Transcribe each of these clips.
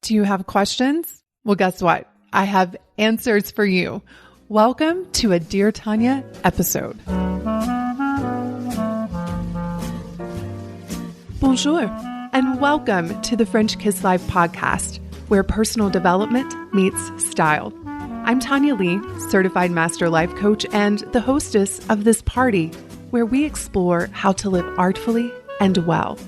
Do you have questions? Well, guess what? I have answers for you. Welcome to a Dear Tonya episode. Bonjour, and welcome to the French Kiss Live podcast, where personal development meets style. I'm Tonya Lee, certified master life coach and the hostess of this party, where we explore how to live artfully and well.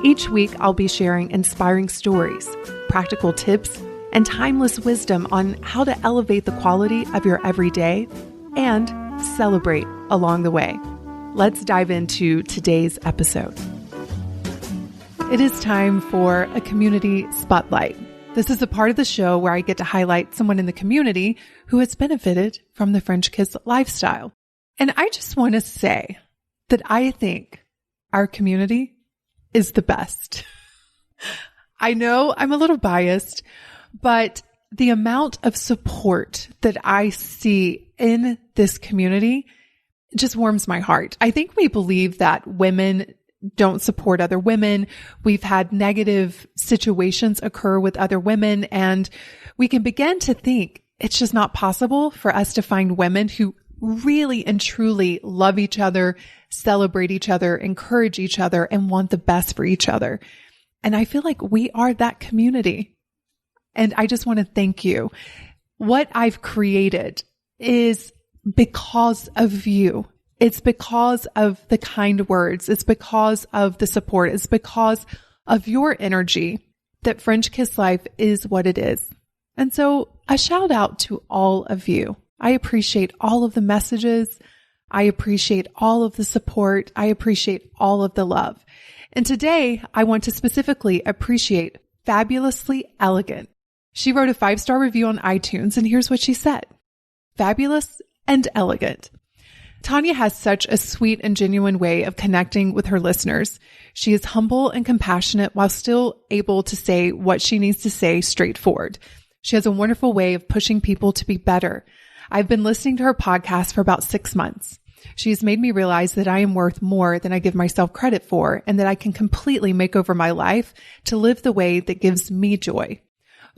Each week, I'll be sharing inspiring stories, practical tips, and timeless wisdom on how to elevate the quality of your everyday and celebrate along the way. Let's dive into today's episode. It is time for a community spotlight. This is a part of the show where I get to highlight someone in the community who has benefited from the French Kiss lifestyle. And I just want to say that I think our community is the best. I know I'm a little biased, but the amount of support that I see in this community just warms my heart. I think we believe that women don't support other women. We've had negative situations occur with other women, and we can begin to think it's just not possible for us to find women who really and truly love each other, celebrate each other, encourage each other, and want the best for each other. And I feel like we are that community. And I just want to thank you. What I've created is because of you. It's because of the kind words. It's because of the support. It's because of your energy that French Kiss Life is what it is. And so a shout out to all of you. I appreciate all of the messages. I appreciate all of the support. I appreciate all of the love. And today I want to specifically appreciate Fabulously Elegant. She wrote a 5-star review on iTunes, and here's what she said. Fabulous and elegant. Tonya has such a sweet and genuine way of connecting with her listeners. She is humble and compassionate while still able to say what she needs to say straightforward. She has a wonderful way of pushing people to be better. I've been listening to her podcast for about 6 months. She has made me realize that I am worth more than I give myself credit for, and that I can completely make over my life to live the way that gives me joy.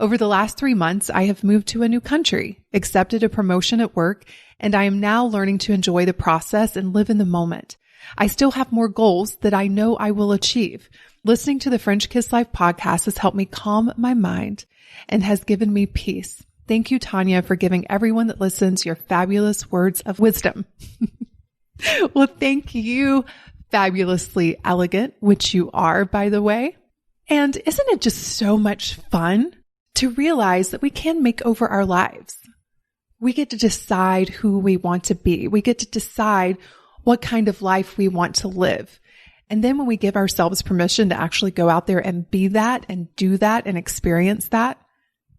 Over the last 3 months, I have moved to a new country, accepted a promotion at work, and I am now learning to enjoy the process and live in the moment. I still have more goals that I know I will achieve. Listening to the French Kiss Life podcast has helped me calm my mind and has given me peace. Thank you, Tonya, for giving everyone that listens your fabulous words of wisdom. Well, thank you, Fabulously Elegant, which you are, by the way. And isn't it just so much fun to realize that we can make over our lives? We get to decide who we want to be. We get to decide what kind of life we want to live. And then when we give ourselves permission to actually go out there and be that and do that and experience that,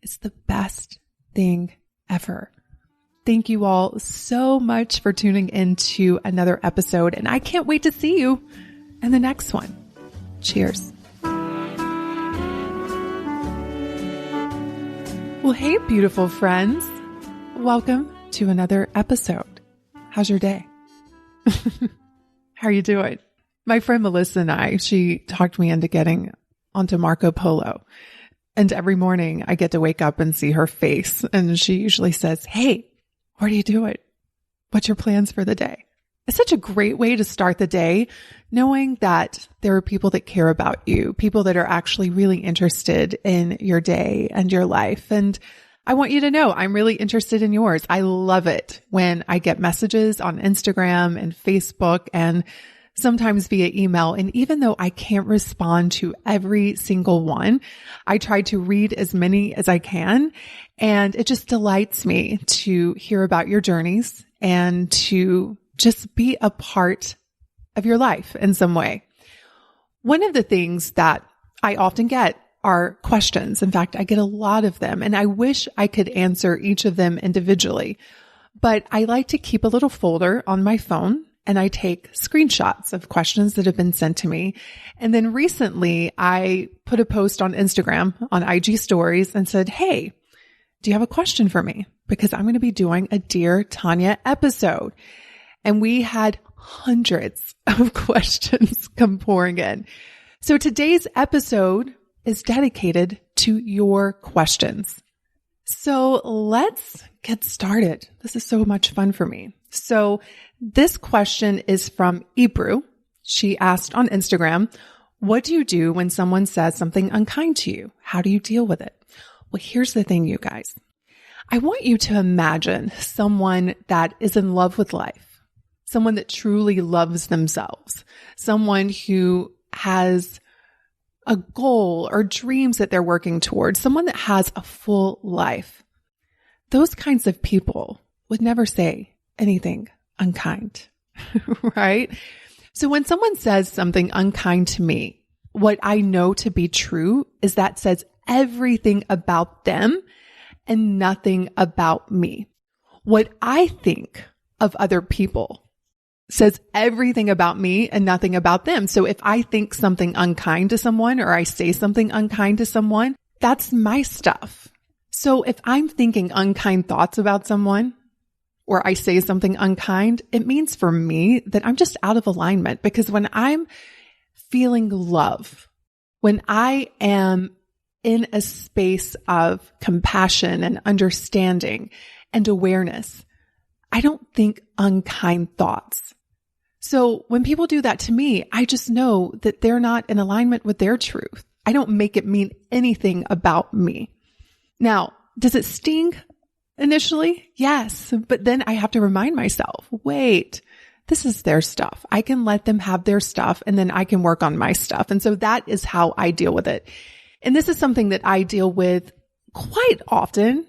it's the best thing ever. Thank you all so much for tuning into another episode, and I can't wait to see you in the next one. Cheers. Well, hey, beautiful friends. Welcome to another episode. How's your day? How are you doing? My friend Melissa and I, she talked me into getting onto Marco Polo. And every morning I get to wake up and see her face. And she usually says, "Hey, what are you doing? What's your plans for the day?" It's such a great way to start the day, knowing that there are people that care about you, people that are actually really interested in your day and your life. And I want you to know I'm really interested in yours. I love it when I get messages on Instagram and Facebook and sometimes via email. And even though I can't respond to every single one, I try to read as many as I can. And it just delights me to hear about your journeys and to just be a part of your life in some way. One of the things that I often get are questions. In fact, I get a lot of them, and I wish I could answer each of them individually. But I like to keep a little folder on my phone, and I take screenshots of questions that have been sent to me. And then recently I put a post on Instagram on IG stories and said, "Hey, do you have a question for me? Because I'm going to be doing a Dear Tonya episode." And we had hundreds of questions come pouring in. So today's episode is dedicated to your questions. So let's get started. This is so much fun for me. So this question is from Ebru. She asked on Instagram, what do you do when someone says something unkind to you? How do you deal with it? Well, here's the thing, you guys. I want you to imagine someone that is in love with life, someone that truly loves themselves, someone who has a goal or dreams that they're working towards, someone that has a full life. Those kinds of people would never say anything unkind, right? So when someone says something unkind to me, what I know to be true is that says everything about them and nothing about me. What I think of other people says everything about me and nothing about them. So if I think something unkind to someone or I say something unkind to someone, that's my stuff. So if I'm thinking unkind thoughts about someone or I say something unkind, it means for me that I'm just out of alignment, because when I'm feeling love, when I am in a space of compassion and understanding and awareness, I don't think unkind thoughts. So when people do that to me, I just know that they're not in alignment with their truth. I don't make it mean anything about me. Now, does it sting initially? Yes. But then I have to remind myself, wait, this is their stuff. I can let them have their stuff and then I can work on my stuff. And so that is how I deal with it. And this is something that I deal with quite often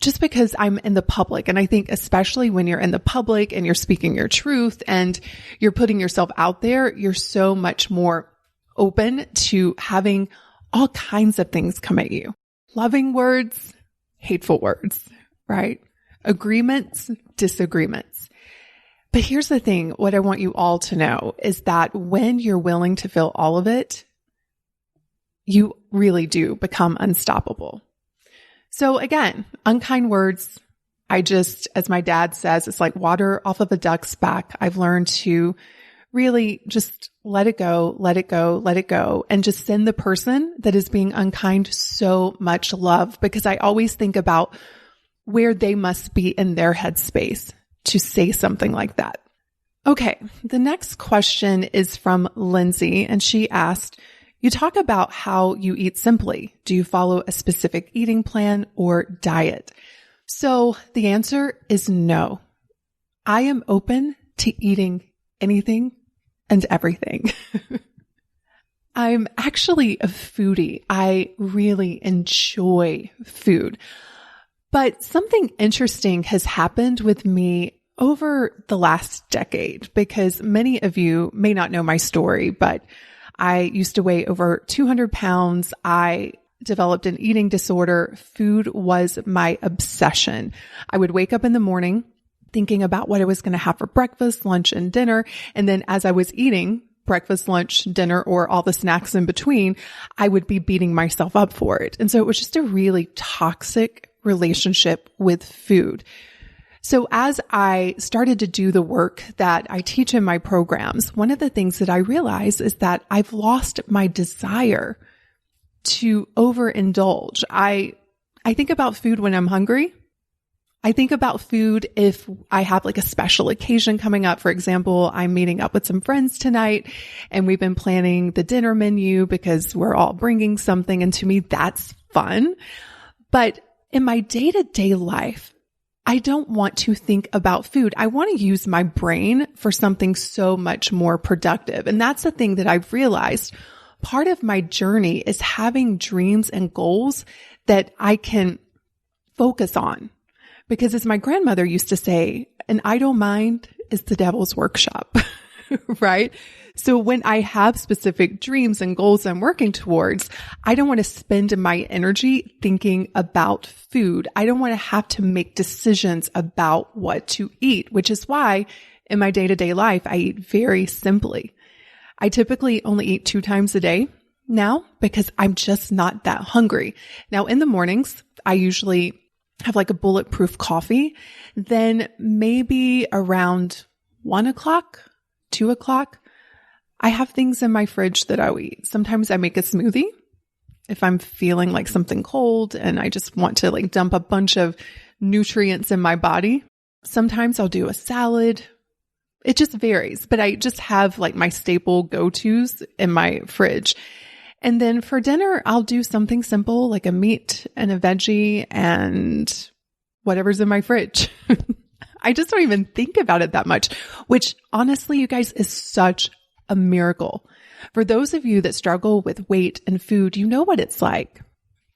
just because I'm in the public. And I think especially when you're in the public and you're speaking your truth and you're putting yourself out there, you're so much more open to having all kinds of things come at you. Loving words, hateful words, right? Agreements, disagreements. But here's the thing. What I want you all to know is that when you're willing to feel all of it, you really do become unstoppable. So again, unkind words, as my dad says, it's like water off of a duck's back. I've learned to really just let it go, let it go, let it go, and just send the person that is being unkind so much love, because I always think about where they must be in their headspace to say something like that. Okay, the next question is from Lindsay, and she asked, you talk about how you eat simply. Do you follow a specific eating plan or diet? So the answer is no. I am open to eating anything and everything. I'm actually a foodie. I really enjoy food. But something interesting has happened with me over the last decade, because many of you may not know my story, but I used to weigh over 200 pounds. I developed an eating disorder. Food was my obsession. I would wake up in the morning thinking about what I was going to have for breakfast, lunch, and dinner. And then as I was eating breakfast, lunch, dinner, or all the snacks in between, I would be beating myself up for it. And so it was just a really toxic relationship with food. So as I started to do the work that I teach in my programs, one of the things that I realized is that I've lost my desire to overindulge. I think about food when I'm hungry. I think about food if I have like a special occasion coming up. For example, I'm meeting up with some friends tonight and we've been planning the dinner menu because we're all bringing something. And to me, that's fun. But in my day-to-day life, I don't want to think about food. I want to use my brain for something so much more productive. And that's the thing that I've realized. Part of my journey is having dreams and goals that I can focus on. Because as my grandmother used to say, an idle mind is the devil's workshop, right? So when I have specific dreams and goals I'm working towards, I don't want to spend my energy thinking about food. I don't want to have to make decisions about what to eat, which is why in my day-to-day life, I eat very simply. I typically only eat 2 times a day now because I'm just not that hungry. Now in the mornings, I usually have like a bulletproof coffee. Then maybe around 1 o'clock, 2 o'clock, I have things in my fridge that I'll eat. Sometimes I make a smoothie if I'm feeling like something cold and I just want to like dump a bunch of nutrients in my body. Sometimes I'll do a salad. It just varies, but I just have like my staple go-tos in my fridge. And then for dinner, I'll do something simple like a meat and a veggie and whatever's in my fridge. I just don't even think about it that much, which honestly, you guys, is such a miracle. For those of you that struggle with weight and food, you know what it's like.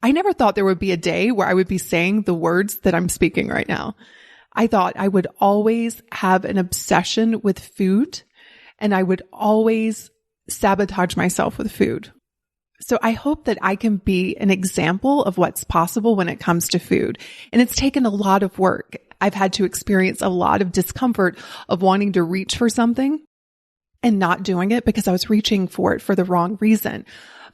I never thought there would be a day where I would be saying the words that I'm speaking right now. I thought I would always have an obsession with food and I would always sabotage myself with food. So I hope that I can be an example of what's possible when it comes to food. And it's taken a lot of work. I've had to experience a lot of discomfort of wanting to reach for something and not doing it because I was reaching for it for the wrong reason.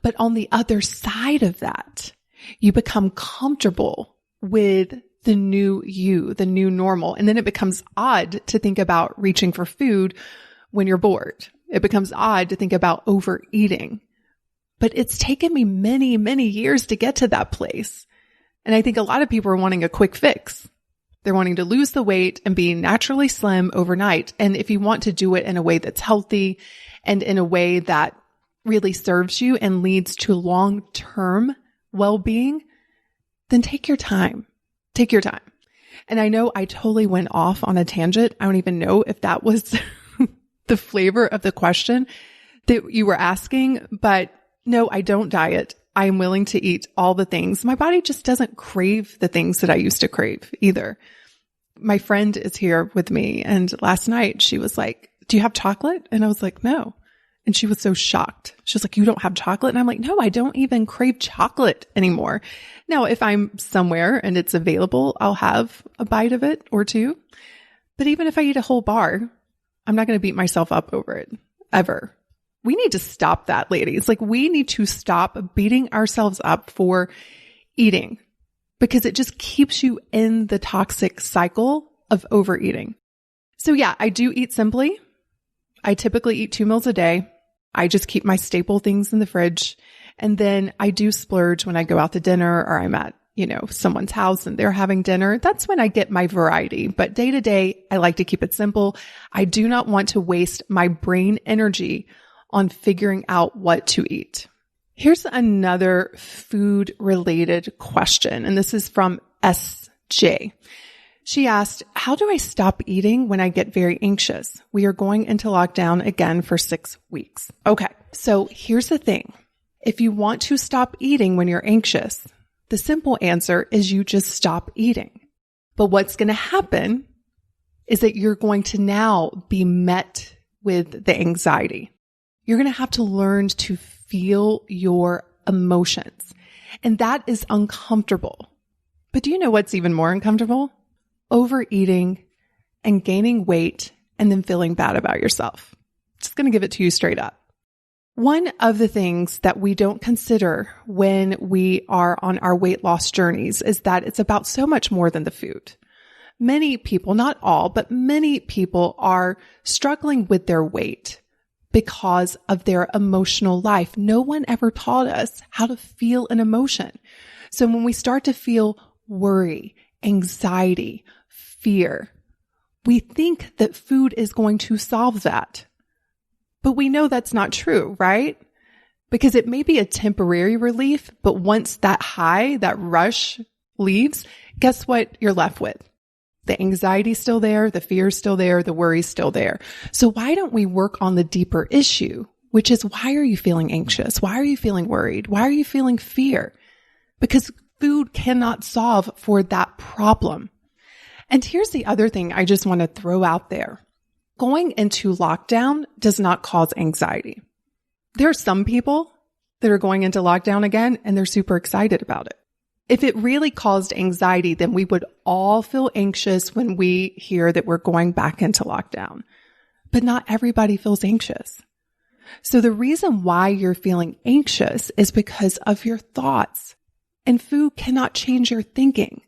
But on the other side of that, you become comfortable with the new you, the new normal. And then it becomes odd to think about reaching for food when you're bored. It becomes odd to think about overeating. But it's taken me many, many years to get to that place. And I think a lot of people are wanting a quick fix. They're wanting to lose the weight and be naturally slim overnight. And if you want to do it in a way that's healthy and in a way that really serves you and leads to long-term well-being, then take your time. Take your time. And I know I totally went off on a tangent. I don't even know if that was the flavor of the question that you were asking, but no, I don't diet. I'm willing to eat all the things. My body just doesn't crave the things that I used to crave either. My friend is here with me, and last night she was like, "Do you have chocolate?" And I was like, "No." And she was so shocked. She was like, "You don't have chocolate?" And I'm like, "No, I don't even crave chocolate anymore." Now, if I'm somewhere and it's available, I'll have a bite of it or two. But even if I eat a whole bar, I'm not going to beat myself up over it ever. We need to stop that, ladies. Like, we need to stop beating ourselves up for eating because it just keeps you in the toxic cycle of overeating. So yeah, I do eat simply. I typically eat 2 meals a day. I just keep my staple things in the fridge. And then I do splurge when I go out to dinner or I'm at, someone's house and they're having dinner. That's when I get my variety. But day to day, I like to keep it simple. I do not want to waste my brain energy on figuring out what to eat. Here's another food-related question, and this is from SJ. She asked, "How do I stop eating when I get very anxious? We are going into lockdown again for 6 weeks." Okay, so here's the thing. If you want to stop eating when you're anxious, the simple answer is you just stop eating. But what's going to happen is that you're going to now be met with the anxiety. You're going to have to learn to feel your emotions. And that is uncomfortable. But do you know what's even more uncomfortable? Overeating and gaining weight and then feeling bad about yourself. Just going to give it to you straight up. One of the things that we don't consider when we are on our weight loss journeys is that it's about so much more than the food. Many people, not all, but many people are struggling with their weight because of their emotional life. No one ever taught us how to feel an emotion. So when we start to feel worry, anxiety, fear, we think that food is going to solve that. But we know that's not true, right? Because it may be a temporary relief, but once that high, that rush leaves, guess what you're left with? The anxiety's still there, the fear's still there, the worry's still there. So why don't we work on the deeper issue, which is, why are you feeling anxious? Why are you feeling worried? Why are you feeling fear? Because food cannot solve for that problem. And here's the other thing I just want to throw out there. Going into lockdown does not cause anxiety. There are some people that are going into lockdown again, and they're super excited about it. If it really caused anxiety, then we would all feel anxious when we hear that we're going back into lockdown. But not everybody feels anxious. So the reason why you're feeling anxious is because of your thoughts. And food cannot change your thinking.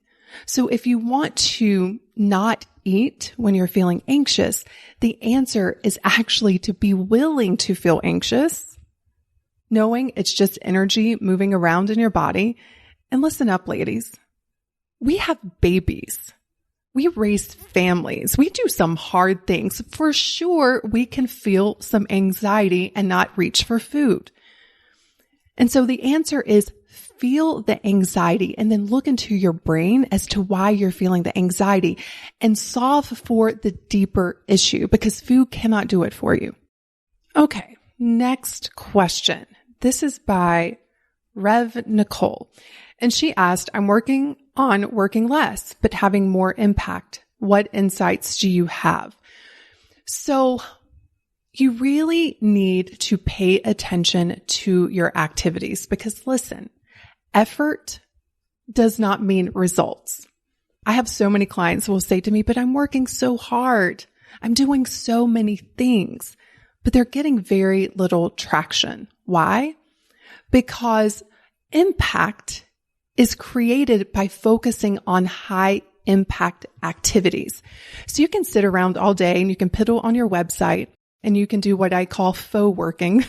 So if you want to not eat when you're feeling anxious, the answer is actually to be willing to feel anxious knowing it's just energy moving around in your body. And listen up, ladies. We have babies. We raise families. We do some hard things. For sure, we can feel some anxiety and not reach for food. And so the answer is feel the anxiety and then look into your brain as to why you're feeling the anxiety and solve for the deeper issue, because food cannot do it for you. Okay, next question. This is by Rev Nicole. And she asked, I'm working on working less, but having more impact. What insights do you have? So you really need to pay attention to your activities because listen, effort does not mean results. I have so many clients who will say to me, but I'm working so hard. I'm doing so many things, but they're getting very little traction. Why? Because impact is created by focusing on high impact activities. So you can sit around all day and you can piddle on your website and you can do what I call faux working,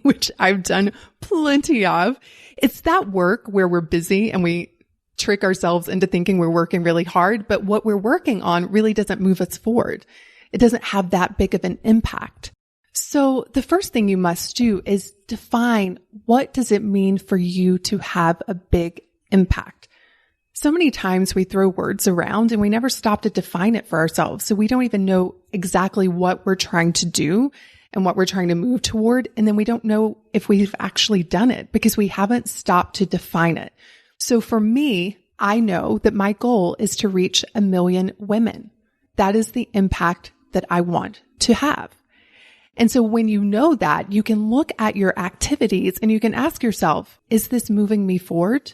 which I've done plenty of. It's that work where we're busy and we trick ourselves into thinking we're working really hard, but what we're working on really doesn't move us forward. It doesn't have that big of an impact. So the first thing you must do is define what does it mean for you to have a big impact. So many times we throw words around and we never stop to define it for ourselves. So we don't even know exactly what we're trying to do and what we're trying to move toward. And then we don't know if we've actually done it because we haven't stopped to define it. So for me, I know that my goal is to reach 1 million women. That is the impact that I want to have. And so when you know that, you can look at your activities and you can ask yourself, is this moving me forward?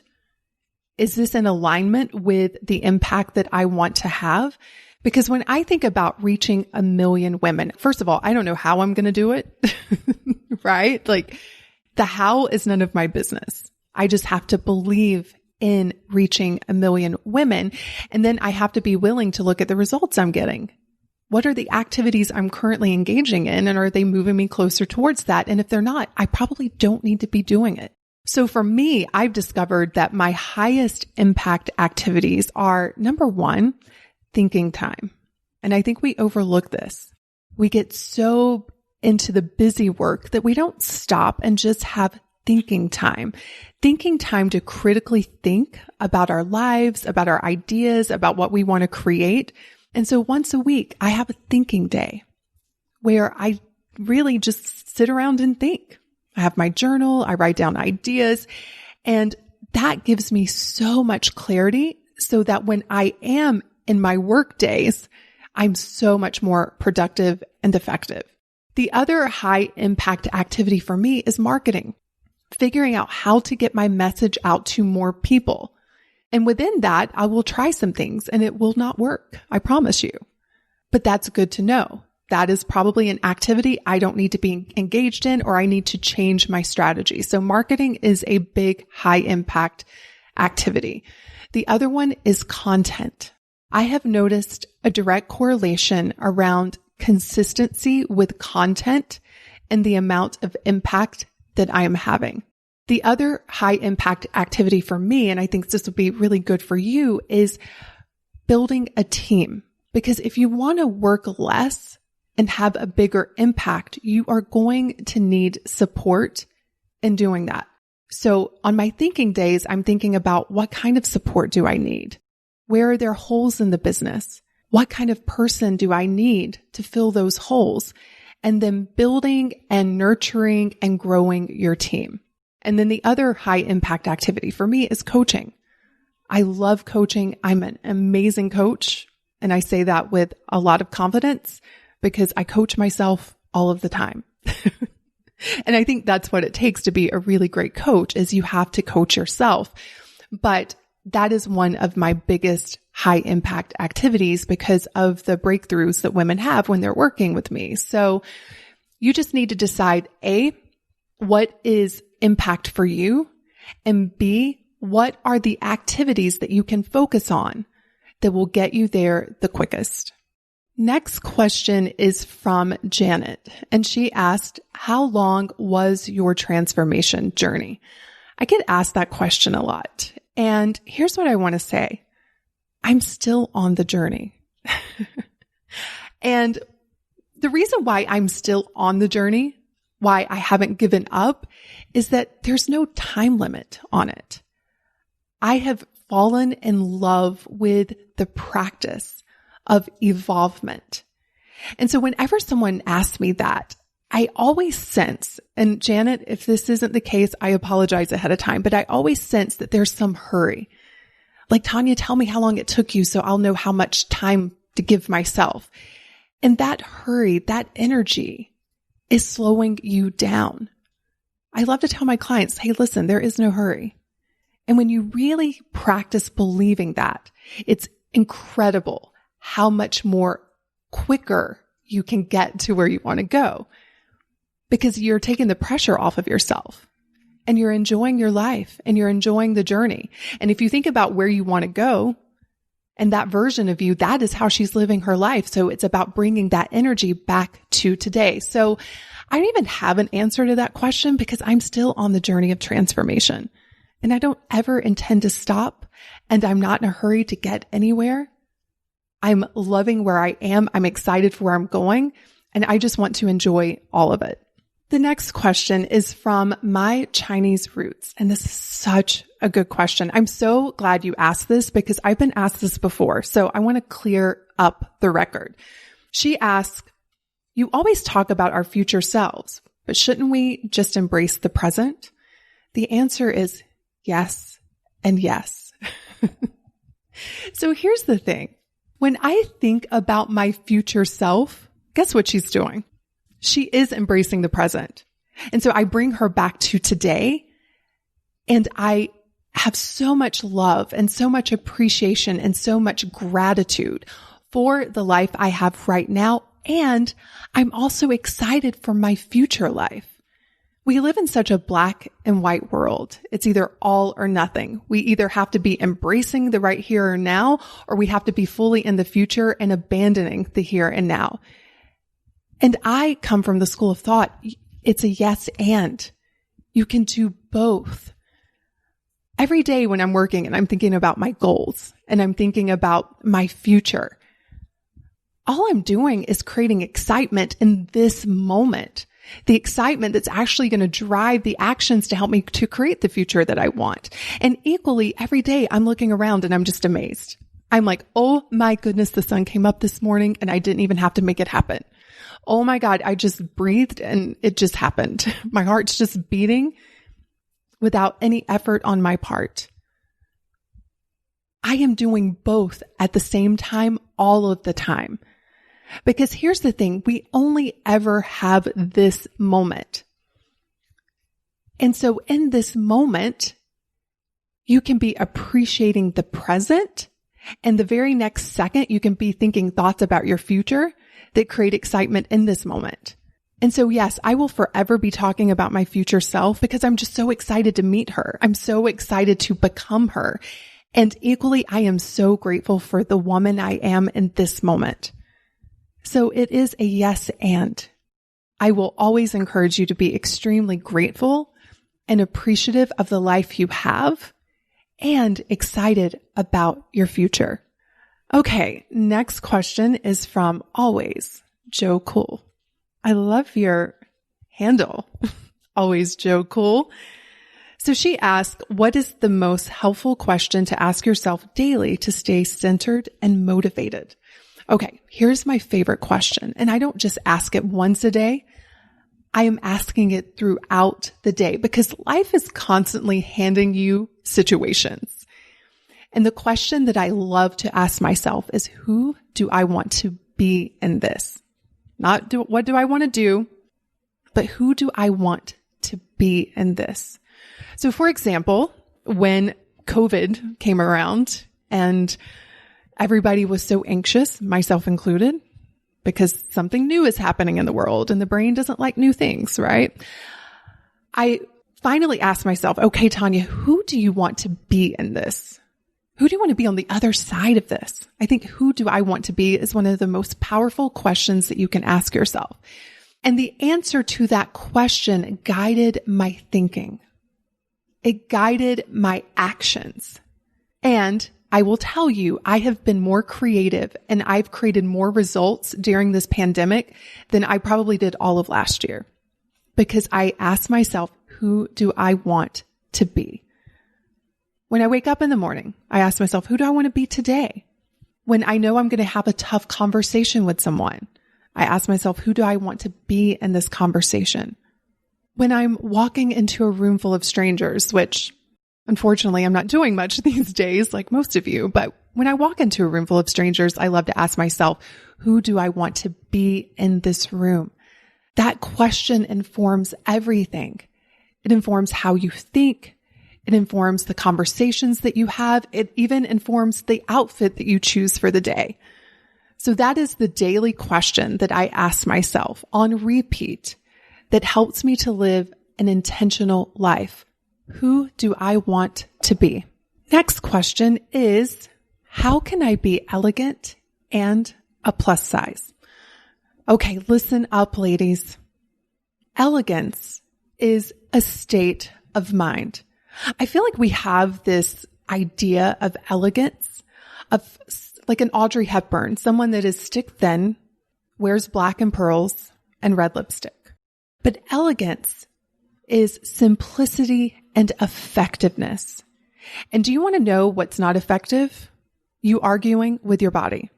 Is this in alignment with the impact that I want to have? Because when I think about reaching 1 million women, first of all, I don't know how I'm going to do it, right? Like the how is none of my business. I just have to believe in reaching 1 million women. And then I have to be willing to look at the results I'm getting. What are the activities I'm currently engaging in? And are they moving me closer towards that? And if they're not, I probably don't need to be doing it. So for me, I've discovered that my highest impact activities are, number one, thinking time. And I think we overlook this. We get so into the busy work that we don't stop and just have thinking time to critically think about our lives, about our ideas, about what we want to create. And so once a week, I have a thinking day where I really just sit around and think. I have my journal, I write down ideas, and that gives me so much clarity so that when I am in my work days, I'm so much more productive and effective. The other high impact activity for me is marketing, figuring out how to get my message out to more people. And within that, I will try some things and it will not work. I promise you. But that's good to know. That is probably an activity I don't need to be engaged in, or I need to change my strategy. So marketing is a big high impact activity. The other one is content. I have noticed a direct correlation around consistency with content and the amount of impact that I am having. The other high impact activity for me, and I think this will be really good for you, is building a team. Because if you want to work less and have a bigger impact, you are going to need support in doing that. So on my thinking days, I'm thinking about what kind of support do I need? Where are there holes in the business? What kind of person do I need to fill those holes? And then building and nurturing and growing your team. And then the other high impact activity for me is coaching. I love coaching. I'm an amazing coach. And I say that with a lot of confidence because I coach myself all of the time. And I think that's what it takes to be a really great coach is you have to coach yourself. But that is one of my biggest high impact activities because of the breakthroughs that women have when they're working with me. So you just need to decide A, what is impact for you? And B, what are the activities that you can focus on that will get you there the quickest? Next question is from Janet, and she asked, how long was your transformation journey? I get asked that question a lot, and here's what I want to say. I'm still on the journey. And the reason why I'm still on the journey, why I haven't given up, is that there's no time limit on it. I have fallen in love with the practice of evolvement. And so whenever someone asks me that, I always sense, and Janet, if this isn't the case, I apologize ahead of time, but I always sense that there's some hurry. Like, Tonya, tell me how long it took you so I'll know how much time to give myself. And that hurry, that energy is slowing you down. I love to tell my clients, hey, listen, there is no hurry. And when you really practice believing that, it's incredible how much more quicker you can get to where you want to go, because you're taking the pressure off of yourself and you're enjoying your life and you're enjoying the journey. And if you think about where you want to go and that version of you, that is how she's living her life. So it's about bringing that energy back to today. So I don't even have an answer to that question because I'm still on the journey of transformation and I don't ever intend to stop, and I'm not in a hurry to get anywhere. I'm loving where I am. I'm excited for where I'm going, and I just want to enjoy all of it. The next question is from My Chinese Roots, and this is such a good question. I'm so glad you asked this because I've been asked this before, so I want to clear up the record. She asks, you always talk about our future selves, but shouldn't we just embrace the present? The answer is yes and yes. So here's the thing. When I think about my future self, guess what she's doing? She is embracing the present. And so I bring her back to today, and I have so much love and so much appreciation and so much gratitude for the life I have right now. And I'm also excited for my future life. We live in such a black and white world. It's either all or nothing. We either have to be embracing the right here and now, or we have to be fully in the future and abandoning the here and now. And I come from the school of thought. It's a yes and. You can do both. Every day when I'm working and I'm thinking about my goals and I'm thinking about my future, all I'm doing is creating excitement in this moment. The excitement that's actually going to drive the actions to help me to create the future that I want. And equally, every day I'm looking around and I'm just amazed. I'm like, oh my goodness, the sun came up this morning and I didn't even have to make it happen. Oh my God, I just breathed and it just happened. My heart's just beating without any effort on my part. I am doing both at the same time, all of the time. Because here's the thing, we only ever have this moment. And so in this moment, you can be appreciating the present, and the very next second, you can be thinking thoughts about your future that create excitement in this moment. And so yes, I will forever be talking about my future self because I'm just so excited to meet her. I'm so excited to become her. And equally, I am so grateful for the woman I am in this moment. So it is a yes and. I will always encourage you to be extremely grateful and appreciative of the life you have and excited about your future. Okay, next question is from Always Joe Cool. I love your handle, Always Joe Cool. So she asked, what is the most helpful question to ask yourself daily to stay centered and motivated? Okay, here's my favorite question. And I don't just ask it once a day. I am asking it throughout the day because life is constantly handing you situations. And the question that I love to ask myself is, who do I want to be in this? Not what do I want to do, but who do I want to be in this? So for example, when COVID came around and everybody was so anxious, myself included, because something new is happening in the world and the brain doesn't like new things, right? I finally asked myself, okay, Tonya, who do you want to be in this? Who do you want to be on the other side of this? I think who do I want to be is one of the most powerful questions that you can ask yourself. And the answer to that question guided my thinking. It guided my actions. And I will tell you, I have been more creative and I've created more results during this pandemic than I probably did all of last year, because I asked myself, who do I want to be? When I wake up in the morning, I ask myself, who do I want to be today? When I know I'm going to have a tough conversation with someone, I ask myself, who do I want to be in this conversation? When I'm walking into a room full of strangers, which unfortunately I'm not doing much these days like most of you, but when I walk into a room full of strangers, I love to ask myself, who do I want to be in this room? That question informs everything. It informs how you think. It informs the conversations that you have. It even informs the outfit that you choose for the day. So that is the daily question that I ask myself on repeat that helps me to live an intentional life. Who do I want to be? Next question is, how can I be elegant and a plus size? Okay, listen up, ladies. Elegance is a state of mind. I feel like we have this idea of elegance, of like an Audrey Hepburn, someone that is stick thin, wears black and pearls, and red lipstick. But elegance is simplicity and effectiveness. And do you want to know what's not effective? You arguing with your body.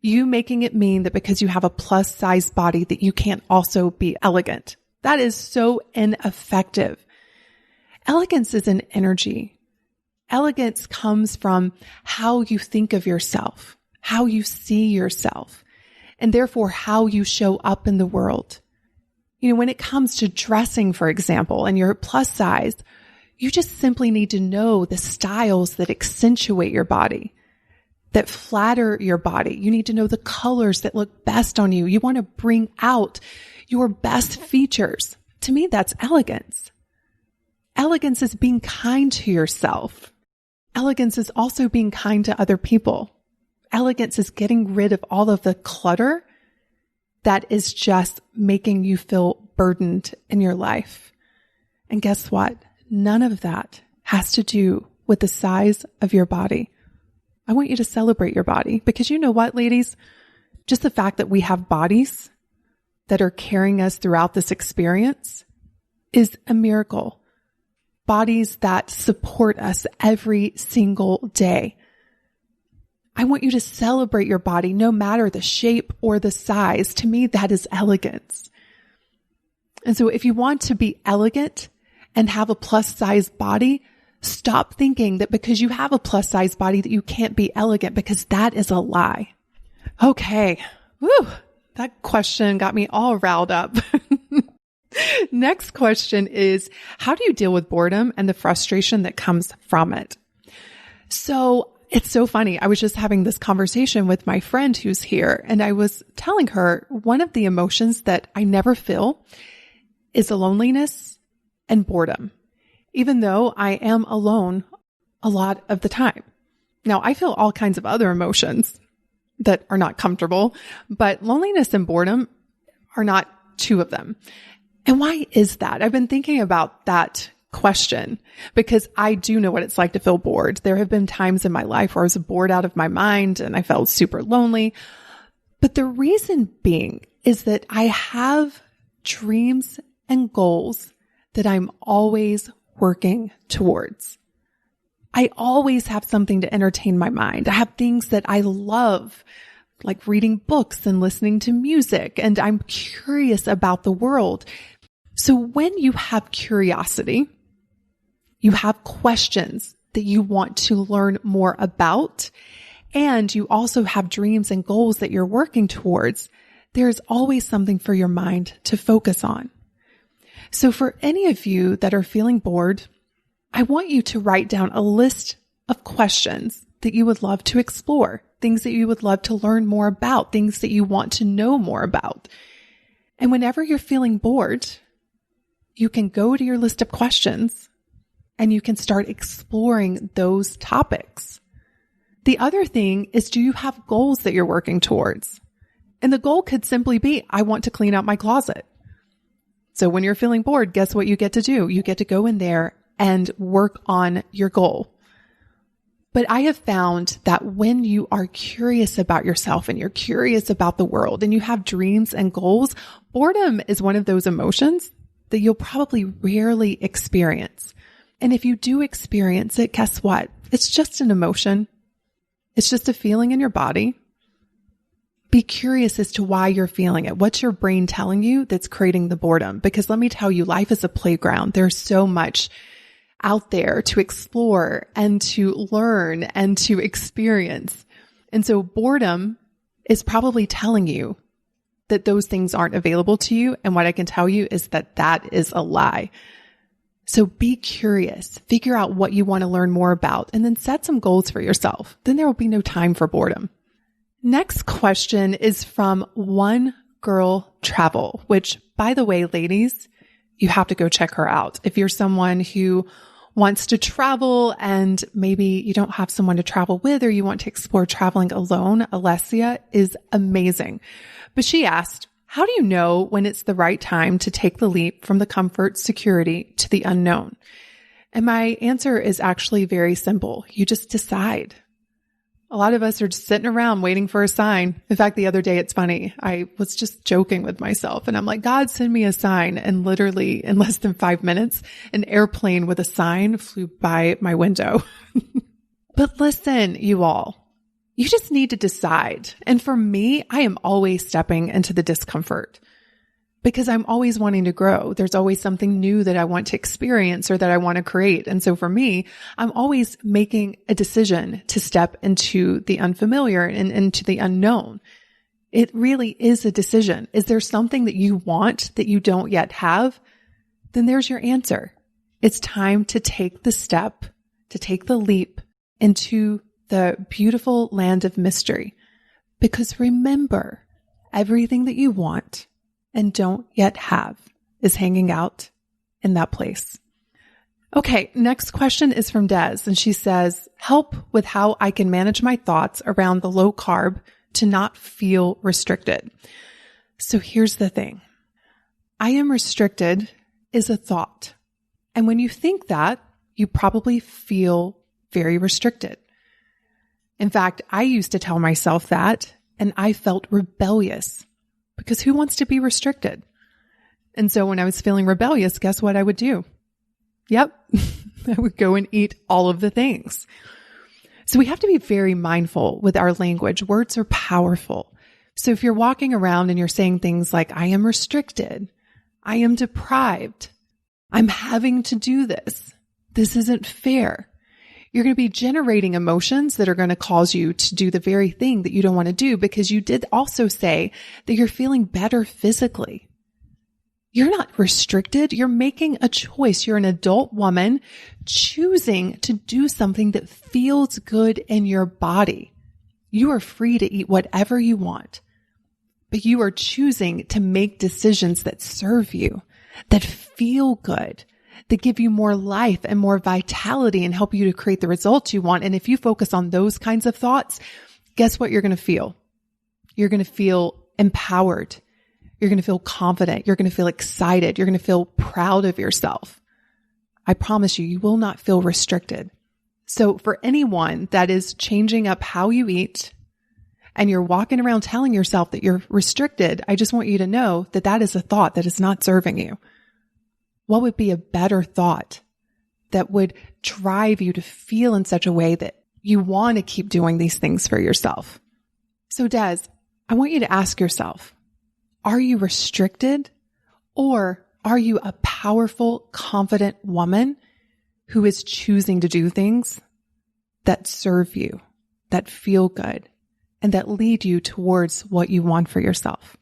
You making it mean that because you have a plus size body that you can't also be elegant. That is so ineffective. Elegance is an energy. Elegance comes from how you think of yourself, how you see yourself, and therefore how you show up in the world. You know, when it comes to dressing, for example, and you're plus size, you just simply need to know the styles that accentuate your body, that flatter your body. You need to know the colors that look best on you. You want to bring out your best features. To me, that's elegance. Elegance is being kind to yourself. Elegance is also being kind to other people. Elegance is getting rid of all of the clutter that is just making you feel burdened in your life. And guess what? None of that has to do with the size of your body. I want you to celebrate your body, because you know what, ladies? Just the fact that we have bodies that are carrying us throughout this experience is a miracle. Bodies that support us every single day. I want you to celebrate your body, no matter the shape or the size. To me, that is elegance. And so if you want to be elegant and have a plus size body, stop thinking that because you have a plus size body that you can't be elegant, because that is a lie. Okay. Woo. That question got me all riled up. Next question is, how do you deal with boredom and the frustration that comes from it? So it's so funny. I was just having this conversation with my friend who's here, and I was telling her one of the emotions that I never feel is loneliness and boredom, even though I am alone a lot of the time. Now, I feel all kinds of other emotions that are not comfortable, but loneliness and boredom are not two of them. And why is that? I've been thinking about that question because I do know what it's like to feel bored. There have been times in my life where I was bored out of my mind and I felt super lonely. But the reason being is that I have dreams and goals that I'm always working towards. I always have something to entertain my mind. I have things that I love, like reading books and listening to music, and I'm curious about the world. So when you have curiosity, you have questions that you want to learn more about, and you also have dreams and goals that you're working towards, there's always something for your mind to focus on. So for any of you that are feeling bored, I want you to write down a list of questions that you would love to explore, things that you would love to learn more about, things that you want to know more about. And whenever you're feeling bored, you can go to your list of questions and you can start exploring those topics. The other thing is, do you have goals that you're working towards? And the goal could simply be, I want to clean out my closet. So when you're feeling bored, guess what you get to do? You get to go in there and work on your goal. But I have found that when you are curious about yourself and you're curious about the world and you have dreams and goals, boredom is one of those emotions that you'll probably rarely experience. And if you do experience it, guess what? It's just an emotion. It's just a feeling in your body. Be curious as to why you're feeling it. What's your brain telling you that's creating the boredom? Because let me tell you, life is a playground. There's so much out there to explore and to learn and to experience. And so boredom is probably telling you that those things aren't available to you. And what I can tell you is that that is a lie. So be curious, figure out what you want to learn more about, and then set some goals for yourself. Then there will be no time for boredom. Next question is from One Girl Travel, which, by the way, ladies, you have to go check her out. If you're someone who wants to travel and maybe you don't have someone to travel with, or you want to explore traveling alone, Alessia is amazing. But she asked, how do you know when it's the right time to take the leap from the comfort, security to the unknown? And my answer is actually very simple. You just decide. A lot of us are just sitting around waiting for a sign. In fact, the other day, it's funny. I was just joking with myself and I'm like, God, send me a sign. And literally in less than 5 minutes, an airplane with a sign flew by my window. But listen, you all, you just need to decide. And for me, I am always stepping into the discomfort because I'm always wanting to grow. There's always something new that I want to experience or that I want to create. And so for me, I'm always making a decision to step into the unfamiliar and into the unknown. It really is a decision. Is there something that you want that you don't yet have? Then there's your answer. It's time to take the step, to take the leap into the beautiful land of mystery. Because remember, everything that you want and don't yet have is hanging out in that place. Okay, next question is from Des, and she says, help with how I can manage my thoughts around the low carb to not feel restricted. So here's the thing. I am restricted is a thought. And when you think that, you probably feel very restricted. In fact, I used to tell myself that, and I felt rebellious. Because who wants to be restricted? And so when I was feeling rebellious, guess what I would do? Yep, I would go and eat all of the things. So we have to be very mindful with our language. Words are powerful. So if you're walking around and you're saying things like, I am restricted, I am deprived, I'm having to do this isn't fair. You're going to be generating emotions that are going to cause you to do the very thing that you don't want to do, because you did also say that you're feeling better physically. You're not restricted. You're making a choice. You're an adult woman choosing to do something that feels good in your body. You are free to eat whatever you want, but you are choosing to make decisions that serve you, that feel good, that give you more life and more vitality and help you to create the results you want. And if you focus on those kinds of thoughts, guess what you're going to feel? You're going to feel empowered. You're going to feel confident. You're going to feel excited. You're going to feel proud of yourself. I promise you, you will not feel restricted. So for anyone that is changing up how you eat and you're walking around telling yourself that you're restricted, I just want you to know that that is a thought that is not serving you. What would be a better thought that would drive you to feel in such a way that you want to keep doing these things for yourself? So Des, I want you to ask yourself, are you restricted, or are you a powerful, confident woman who is choosing to do things that serve you, that feel good, and that lead you towards what you want for yourself?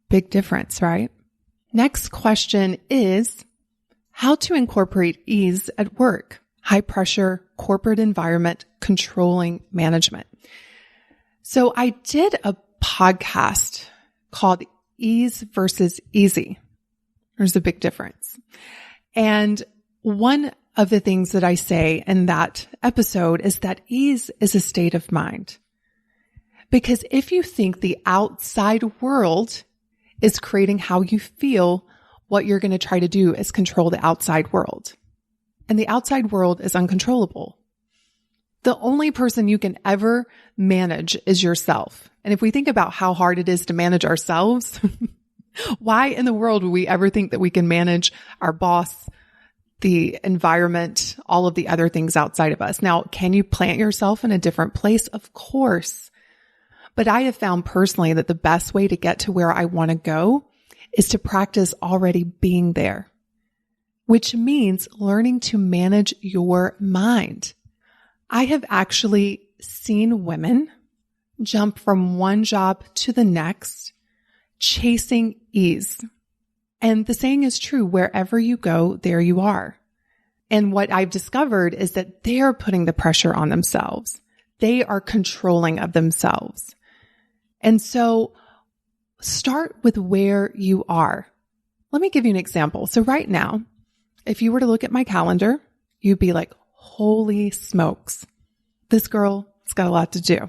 Big difference, right? Next question is, how to incorporate ease at work, high pressure, corporate environment, controlling management. So I did a podcast called Ease versus Easy. There's a big difference. And one of the things that I say in that episode is that ease is a state of mind. Because if you think the outside world is creating how you feel, what you're going to try to do is control the outside world. And the outside world is uncontrollable. The only person you can ever manage is yourself. And if we think about how hard it is to manage ourselves, why in the world would we ever think that we can manage our boss, the environment, all of the other things outside of us? Now, can you plant yourself in a different place? Of course. But I have found personally that the best way to get to where I want to go is to practice already being there, which means learning to manage your mind. I have actually seen women jump from one job to the next, chasing ease. And the saying is true, wherever you go, there you are. And what I've discovered is that they're putting the pressure on themselves. They are controlling of themselves. And so start with where you are. Let me give you an example. So right now, if you were to look at my calendar, you'd be like, holy smokes, this girl has got a lot to do.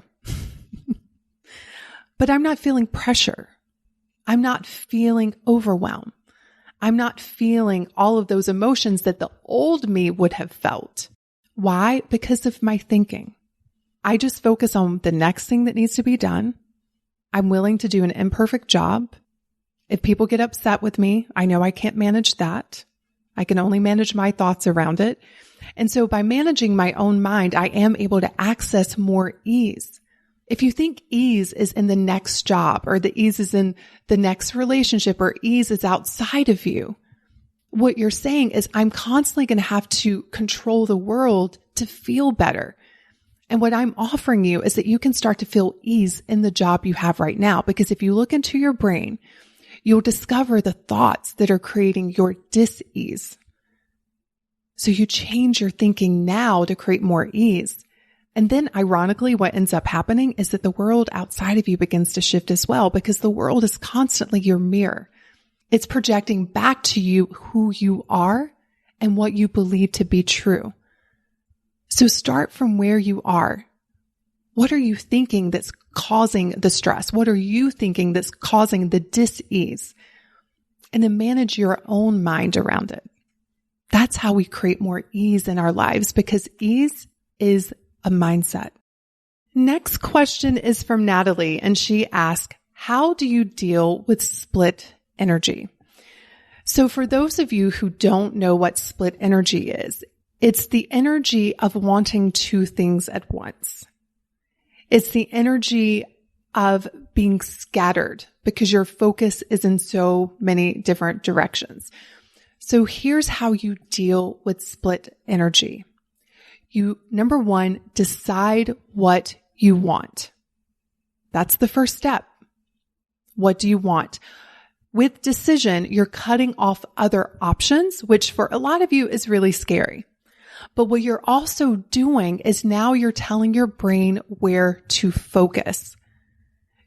But I'm not feeling pressure. I'm not feeling overwhelmed. I'm not feeling all of those emotions that the old me would have felt. Why? Because of my thinking. I just focus on the next thing that needs to be done. I'm willing to do an imperfect job. If people get upset with me, I know I can't manage that. I can only manage my thoughts around it. And so by managing my own mind, I am able to access more ease. If you think ease is in the next job, or the ease is in the next relationship, or ease is outside of you, what you're saying is, I'm constantly going to have to control the world to feel better. And what I'm offering you is that you can start to feel ease in the job you have right now. Because if you look into your brain, you'll discover the thoughts that are creating your dis-ease. So you change your thinking now to create more ease. And then ironically, what ends up happening is that the world outside of you begins to shift as well, because the world is constantly your mirror. It's projecting back to you who you are and what you believe to be true. So start from where you are. What are you thinking that's causing the stress? What are you thinking that's causing the dis-ease? And then manage your own mind around it. That's how we create more ease in our lives, because ease is a mindset. Next question is from Natalie, and she asks, how do you deal with split energy? So for those of you who don't know what split energy is, it's the energy of wanting two things at once. It's the energy of being scattered because your focus is in so many different directions. So here's how you deal with split energy. You, number one, decide what you want. That's the first step. What do you want? With decision, you're cutting off other options, which for a lot of you is really scary. But what you're also doing is now you're telling your brain where to focus.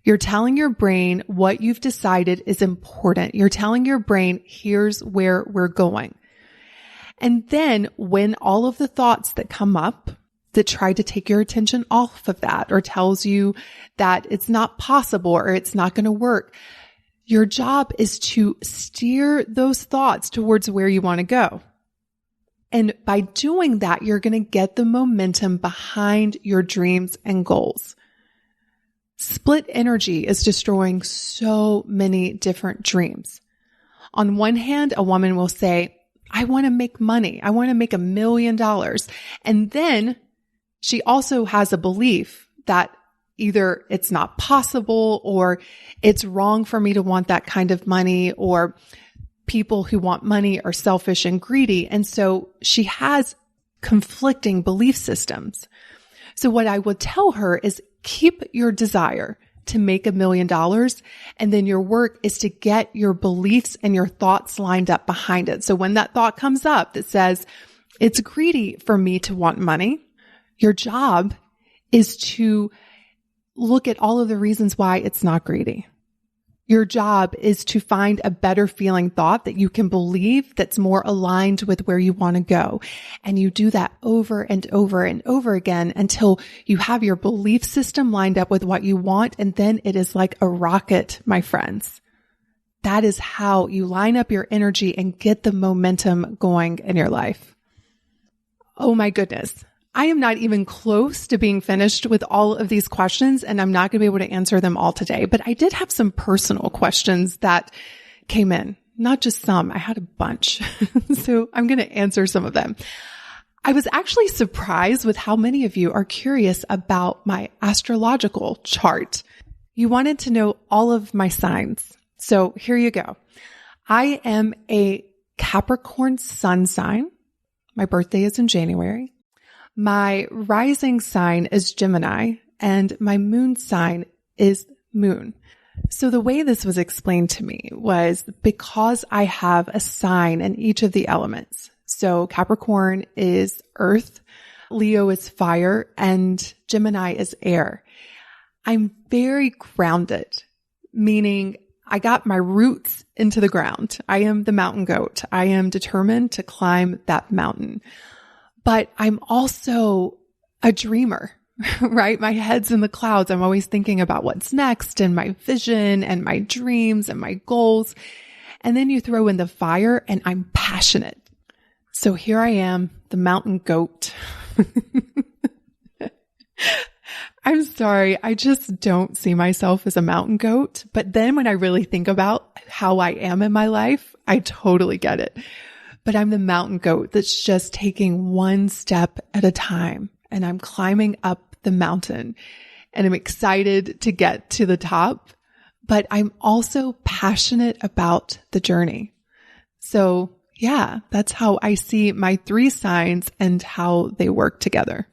You're telling your brain what you've decided is important. You're telling your brain, here's where we're going. And then when all of the thoughts that come up that try to take your attention off of that, or tells you that it's not possible or it's not going to work, your job is to steer those thoughts towards where you want to go. And by doing that, you're going to get the momentum behind your dreams and goals. Split energy is destroying so many different dreams. On one hand, a woman will say, I want to make money. I want to make $1 million. And then she also has a belief that either it's not possible, or it's wrong for me to want that kind of money, or people who want money are selfish and greedy. And so she has conflicting belief systems. So what I would tell her is keep your desire to make $1 million. And then your work is to get your beliefs and your thoughts lined up behind it. So when that thought comes up that says, it's greedy for me to want money, your job is to look at all of the reasons why it's not greedy. Your job is to find a better feeling thought that you can believe that's more aligned with where you want to go. And you do that over and over and over again until you have your belief system lined up with what you want. And then it is like a rocket, my friends. That is how you line up your energy and get the momentum going in your life. Oh my goodness. I am not even close to being finished with all of these questions, and I'm not going to be able to answer them all today. But I did have some personal questions that came in, not just some. I had a bunch. So I'm going to answer some of them. I was actually surprised with how many of you are curious about my astrological chart. You wanted to know all of my signs. So here you go. I am a Capricorn sun sign. My birthday is in January. My rising sign is Gemini, and my moon sign is Moon. So the way this was explained to me was because I have a sign in each of the elements. So Capricorn is earth, Leo is fire, and Gemini is air. I'm very grounded, meaning I got my roots into the ground. I am the mountain goat. I am determined to climb that mountain. But I'm also a dreamer, right? My head's in the clouds. I'm always thinking about what's next and my vision and my dreams and my goals. And then you throw in the fire and I'm passionate. So here I am, the mountain goat. I'm sorry. I just don't see myself as a mountain goat. But then when I really think about how I am in my life, I totally get it. But I'm the mountain goat that's just taking one step at a time, and I'm climbing up the mountain, and I'm excited to get to the top, but I'm also passionate about the journey. So yeah, that's how I see my 3 signs and how they work together.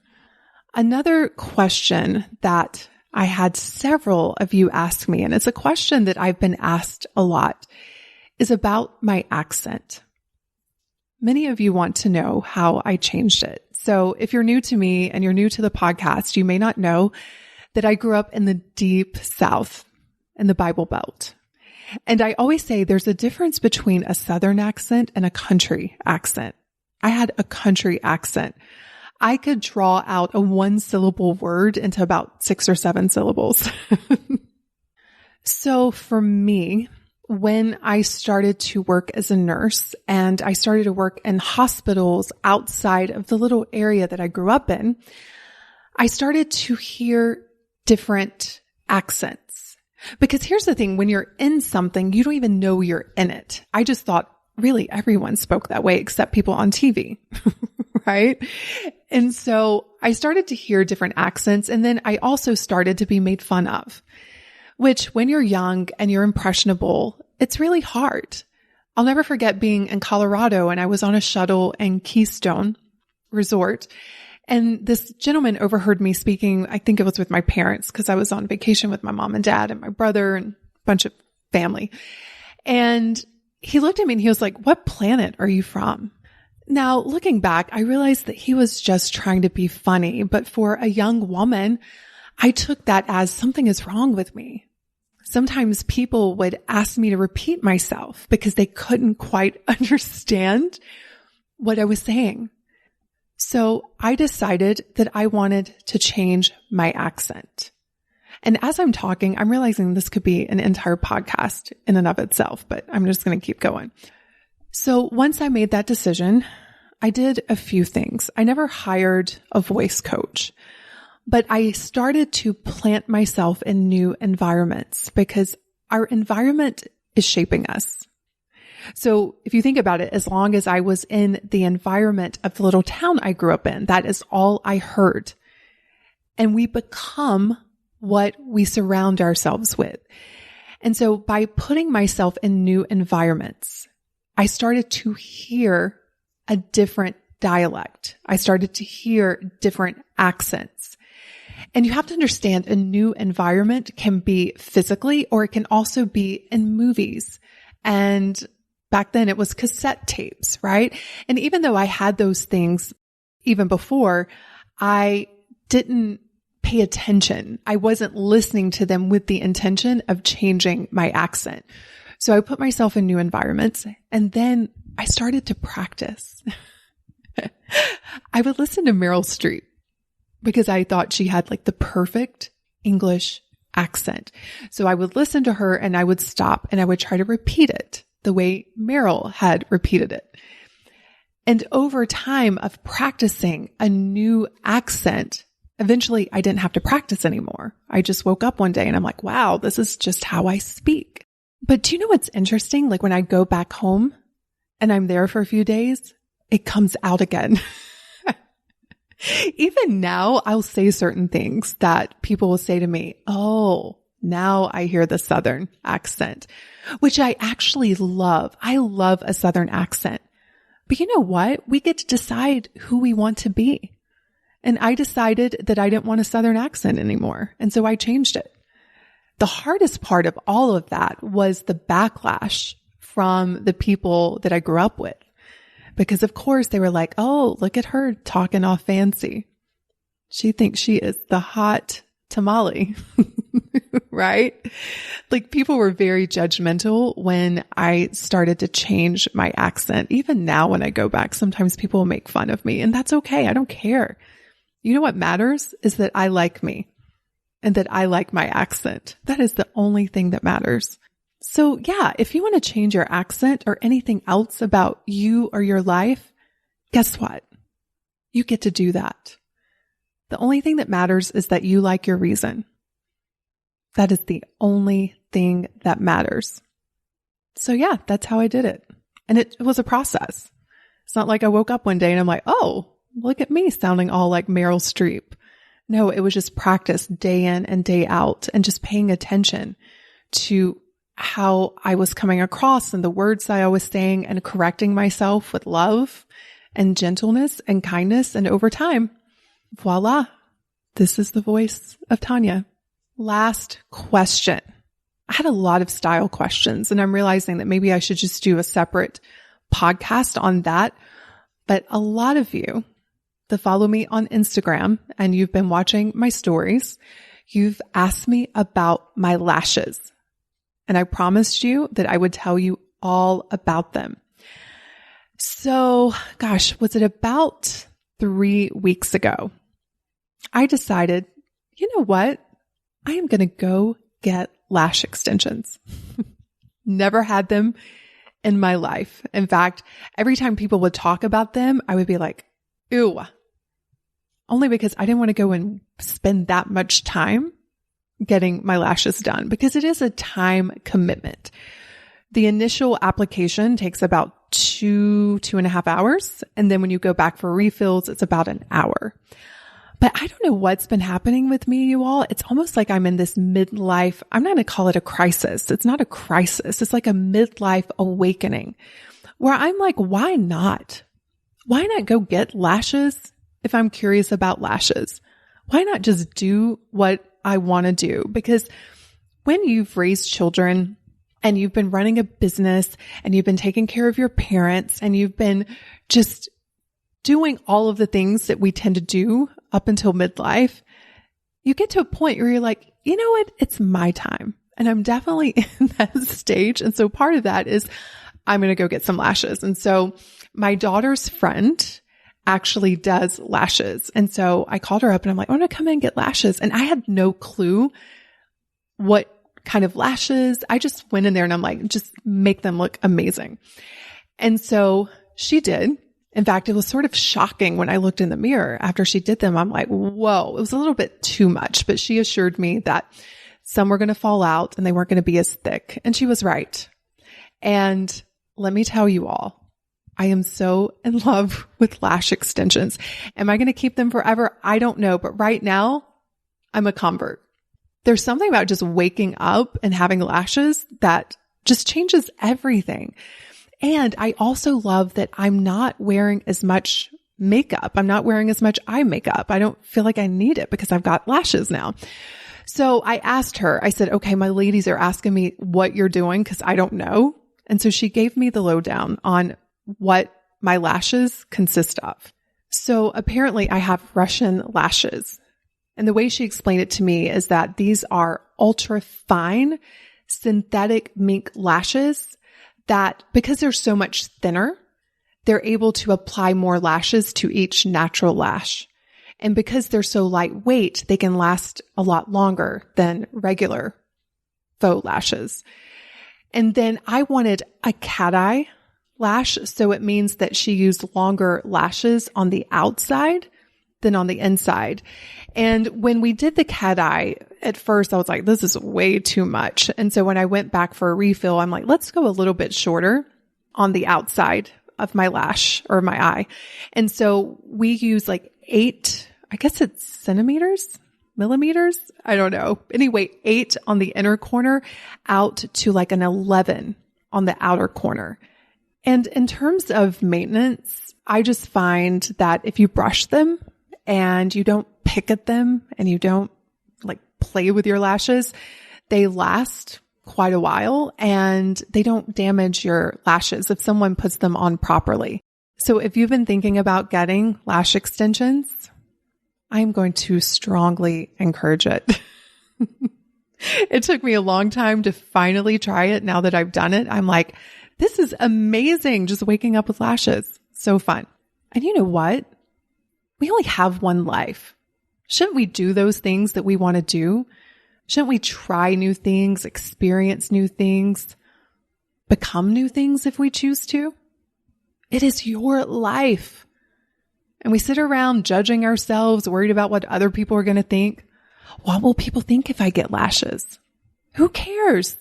Another question that I had several of you ask me, and it's a question that I've been asked a lot, is about my accent. Many of you want to know how I changed it. So if you're new to me and you're new to the podcast, you may not know that I grew up in the deep South in the Bible Belt. And I always say there's a difference between a Southern accent and a country accent. I had a country accent. I could draw out a 1-syllable word into about 6 or 7 syllables. So for me, when I started to work as a nurse and I started to work in hospitals outside of the little area that I grew up in, I started to hear different accents. Because here's the thing, when you're in something, you don't even know you're in it. I just thought really everyone spoke that way except people on TV, right? And so I started to hear different accents, and then I also started to be made fun of. Which when you're young and you're impressionable, it's really hard. I'll never forget being in Colorado and I was on a shuttle in Keystone Resort. And this gentleman overheard me speaking, I think it was with my parents because I was on vacation with my mom and dad and my brother and a bunch of family. And he looked at me and he was like, "What planet are you from?" Now, looking back, I realized that he was just trying to be funny. But for a young woman, I took that as something is wrong with me. Sometimes people would ask me to repeat myself because they couldn't quite understand what I was saying. So I decided that I wanted to change my accent. And as I'm talking, I'm realizing this could be an entire podcast in and of itself, but I'm just going to keep going. So once I made that decision, I did a few things. I never hired a voice coach. But I started to plant myself in new environments because our environment is shaping us. So if you think about it, as long as I was in the environment of the little town I grew up in, that is all I heard. And we become what we surround ourselves with. And so by putting myself in new environments, I started to hear a different dialect. I started to hear different accents. And you have to understand a new environment can be physically, or it can also be in movies. And back then it was cassette tapes, right? And even though I had those things even before, I didn't pay pay attention. I wasn't listening to them with the intention of changing my accent. So I put myself in new environments, and then I started to practice. I would listen to Meryl Streep because I thought she had like the perfect English accent. So I would listen to her and I would stop and I would try to repeat it the way Meryl had repeated it. And over time of practicing a new accent, eventually I didn't have to practice anymore. I just woke up one day and I'm like, wow, this is just how I speak. But do you know what's interesting? Like when I go back home and I'm there for a few days, it comes out again. Even now, I'll say certain things that people will say to me, oh, now I hear the Southern accent, which I actually love. I love a Southern accent. But you know what? We get to decide who we want to be. And I decided that I didn't want a Southern accent anymore. And so I changed it. The hardest part of all of that was the backlash from the people that I grew up with. Because of course they were like, oh, look at her talking all fancy. She thinks she is the hot tamale, right? Like people were very judgmental when I started to change my accent. Even now when I go back, sometimes people will make fun of me and that's okay. I don't care. You know what matters is that I like me and that I like my accent. That is the only thing that matters. So yeah, if you want to change your accent or anything else about you or your life, guess what? You get to do that. The only thing that matters is that you like your reason. That is the only thing that matters. So yeah, that's how I did it. And it was a process. It's not like I woke up one day and I'm like, oh, look at me sounding all like Meryl Streep. No, it was just practice day in and day out and just paying attention to how I was coming across and the words I was saying and correcting myself with love and gentleness and kindness. And over time, voila, this is the voice of Tonya. Last question. I had a lot of style questions and I'm realizing that maybe I should just do a separate podcast on that. But a lot of you that follow me on Instagram and you've been watching my stories, you've asked me about my lashes. And I promised you that I would tell you all about them. So, gosh, was it about 3 weeks ago? I decided, you know what? I am going to go get lash extensions. Never had them in my life. In fact, every time people would talk about them, I would be like, ew. Only because I didn't want to go and spend that much time getting my lashes done because it is a time commitment. The initial application takes about 2.5 hours. And then when you go back for refills, it's about an hour. But I don't know what's been happening with me, you all. It's almost like I'm in this midlife. I'm not going to call it a crisis. It's not a crisis. It's like a midlife awakening where I'm like, why not? Why not go get lashes if I'm curious about lashes? Why not just do what I want to do? Because when you've raised children and you've been running a business and you've been taking care of your parents and you've been just doing all of the things that we tend to do up until midlife, you get to a point where you're like, you know what? It's my time. And I'm definitely in that stage. And so part of that is I'm going to go get some lashes. And so my daughter's friend actually does lashes. And so I called her up and I'm like, I want to come in and get lashes. And I had no clue what kind of lashes. I just went in there and I'm like, just make them look amazing. And so she did. In fact, it was sort of shocking when I looked in the mirror after she did them. I'm like, whoa, it was a little bit too much, but she assured me that some were going to fall out and they weren't going to be as thick. And she was right. And let me tell you all, I am so in love with lash extensions. Am I going to keep them forever? I don't know. But right now, I'm a convert. There's something about just waking up and having lashes that just changes everything. And I also love that I'm not wearing as much makeup. I'm not wearing as much eye makeup. I don't feel like I need it because I've got lashes now. So I asked her, I said, okay, my ladies are asking me what you're doing because I don't know. And so she gave me the lowdown on what my lashes consist of. So apparently I have Russian lashes. And the way she explained it to me is that these are ultra fine synthetic mink lashes that, because they're so much thinner, they're able to apply more lashes to each natural lash. And because they're so lightweight, they can last a lot longer than regular faux lashes. And then I wanted a cat eye lash. So it means that she used longer lashes on the outside than on the inside. And when we did the cat eye, at first I was like, this is way too much. And so when I went back for a refill, I'm like, let's go a little bit shorter on the outside of my lash or my eye. And so we use like 8, I guess it's millimeters. I don't know. Anyway, 8 on the inner corner out to like an 11 on the outer corner. And in terms of maintenance, I just find that if you brush them and you don't pick at them and you don't like play with your lashes, they last quite a while and they don't damage your lashes if someone puts them on properly. So if you've been thinking about getting lash extensions, I'm going to strongly encourage it. It took me a long time to finally try it. Now that I've done it, I'm like, this is amazing. Just waking up with lashes. So fun. And you know what? We only have one life. Shouldn't we do those things that we want to do? Shouldn't we try new things, experience new things, become new things if we choose to? It is your life. And we sit around judging ourselves, worried about what other people are going to think. What will people think if I get lashes? Who cares?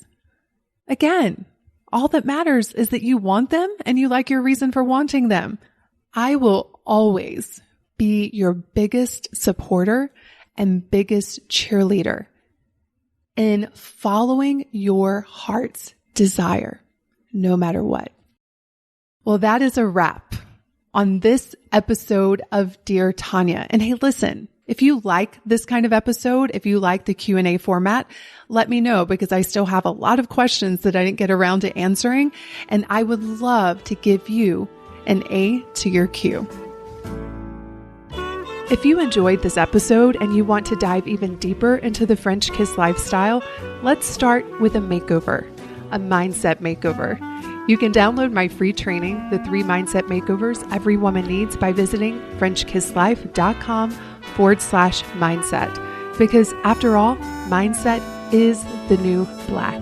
Again, all that matters is that you want them and you like your reason for wanting them. I will always be your biggest supporter and biggest cheerleader in following your heart's desire, no matter what. Well, that is a wrap on this episode of Dear Tonya. And hey, listen, if you like this kind of episode, if you like the Q&A format, let me know because I still have a lot of questions that I didn't get around to answering. And I would love to give you an A to your Q. If you enjoyed this episode and you want to dive even deeper into the French kiss lifestyle, let's start with a makeover, a mindset makeover. You can download my free training, The 3 Mindset Makeovers Every Woman Needs, by visiting FrenchKissLife.com/mindset. Because after all, mindset is the new black.